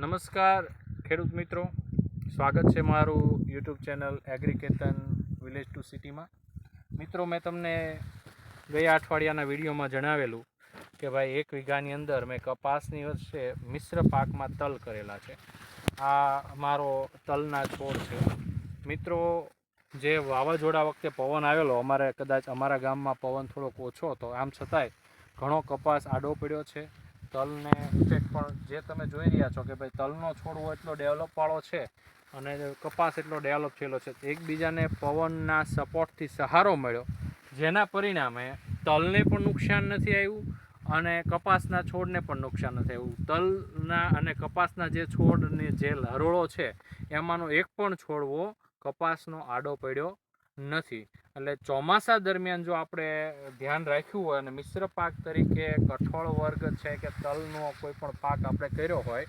નમસ્કાર ખેડૂત મિત્રો, સ્વાગત છે મારું યુટ્યુબ ચેનલ એગ્રીકેતન વિલેજ ટુ સિટીમાં. મિત્રો, મેં તમને ગયા અઠવાડિયાના વિડીયોમાં જણાવેલું કે ભાઈ 1 વીઘાની અંદર મેં કપાસની વર્ષે મિશ્ર પાકમાં તલ કરેલા છે. આ મારો તલના છોડ છે. મિત્રો, જે વાવાઝોડા વખતે પવન આવેલો, કદાચ અમારા ગામમાં પવન થોડોક ઓછો હતો, આમ છતાંય ઘણો કપાસ આડો પડ્યો છે. તલને ઇફેક્ટ પણ જે તમે જોઈ રહ્યા છો કે ભાઈ તલનો છોડવો એટલો ડેવલપવાળો છે અને કપાસ એટલો ડેવલપ થયેલો છે, એકબીજાને પવનના સપોર્ટથી સહારો મળ્યો, જેના પરિણામે તલને પણ નુકસાન નથી આવ્યું અને કપાસના છોડને પણ નુકસાન નથી આવ્યું. તલના અને કપાસના જે છોડની જે હરોળો છે એમાંનો એક પણ છોડવો કપાસનો આડો પડ્યો નથી. એટલે ચોમાસા દરમિયાન જો આપણે ધ્યાન રાખ્યું હોય અને મિશ્ર પાક તરીકે કઠોળ વર્ગ છે કે તલનો કોઈ પણ પાક આપણે કર્યો હોય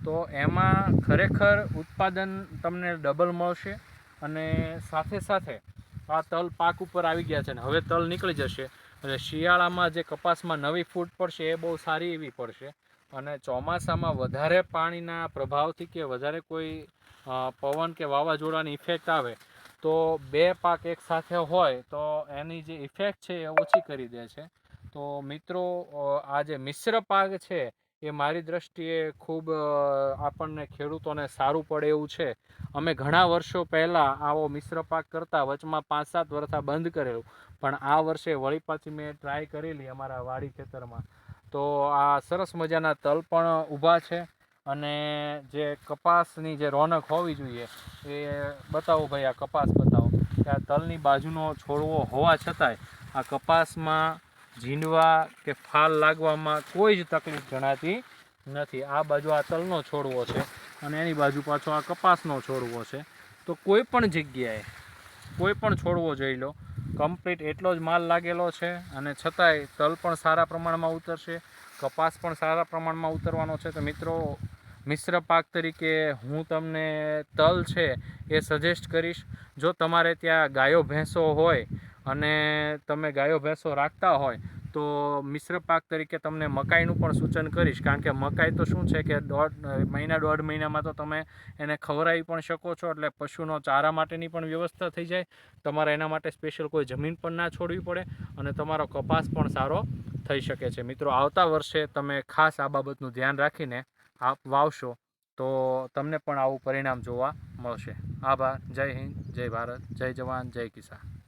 તો એમાં ખરેખર ઉત્પાદન તમને ડબલ મળશે. અને સાથે સાથે આ તલ પાક ઉપર આવી ગયા છે ને હવે તલ નીકળી જશે એટલે શિયાળામાં જે કપાસમાં નવી ફૂટ પડશે એ બહુ સારી એવી પડશે. અને ચોમાસામાં વધારે પાણીના પ્રભાવથી કે વધારે કોઈ પવન કે વાવાઝોડાની ઇફેક્ટ આવે તો બે પાક એક સાથે હોય તો એની જે ઇફેક્ટ છે એ ઓછી કરી દે છે. તો મિત્રો, આ જે મિશ્ર પાક છે એ મારી દ્રષ્ટિએ ખૂબ આપણને ખેડૂતોને સારું પડે એવું છે. અમે ઘણા વર્ષો પહેલાં આવો મિશ્ર પાક કરતા વચમાં 5-7 વર્ષ બંધ કરેલું, પણ આ વર્ષે વળી પાછી મેં ટ્રાય કરેલી અમારા વાડી ખેતરમાં. તો આ સરસ મજાના તલ પણ ઊભા છે અને જે કપાસની જે રોનક હોવી જોઈએ એ બતાવો ભાઈ, આ કપાસ બતાવો કે આ તલની બાજુનો છોડવો હોવા છતાંય આ કપાસમાં ઝીંડવા કે ફાલ લાગવામાં કોઈ જ તકલીફ જણાતી નથી. આ બાજુ આ તલનો છોડવો છે અને એની બાજુ પાછો આ કપાસનો છોડવો છે. તો કોઈ પણ જગ્યાએ કોઈ પણ છોડવો જોઈ લો, કમ્પ્લીટ એટલો જ માલ લાગેલો છે અને છતાંય તલ પણ સારા પ્રમાણમાં ઉતરશે, કપાસ પણ સારા પ્રમાણમાં ઉતરવાનો છે. તો મિત્રો, મિશ્ર પાક તરીકે હું તમને તલ છે એ સજેસ્ટ કરીશ. જો તમારે ત્યાં ગાયો ભેંસો હોય અને તમે ગાયો ભેંસો રાખતા હોય તો મિશ્ર પાક તરીકે તમને મકાઈનું પણ સૂચન કરીશ, કારણ કે મકાઈ તો શું છે કે 1.5 મહિનામાં તો તમે એને ખવડાવી પણ શકો છો, એટલે પશુનો ચારા માટેની પણ વ્યવસ્થા થઈ જાય. તમારે એના માટે સ્પેશિયલ કોઈ જમીન પણ ના છોડવી પડે અને તમારો કપાસ પણ સારો થઈ શકે છે. મિત્રો, આવતા વર્ષે તમે ખાસ આ બાબતનું ધ્યાન રાખીને વાવશો તો તમને પણ આવું પરિણામ જોવા મળશે. આભાર. જય હિન્દ, જય ભારત, જય જવાન, જય કિસાન.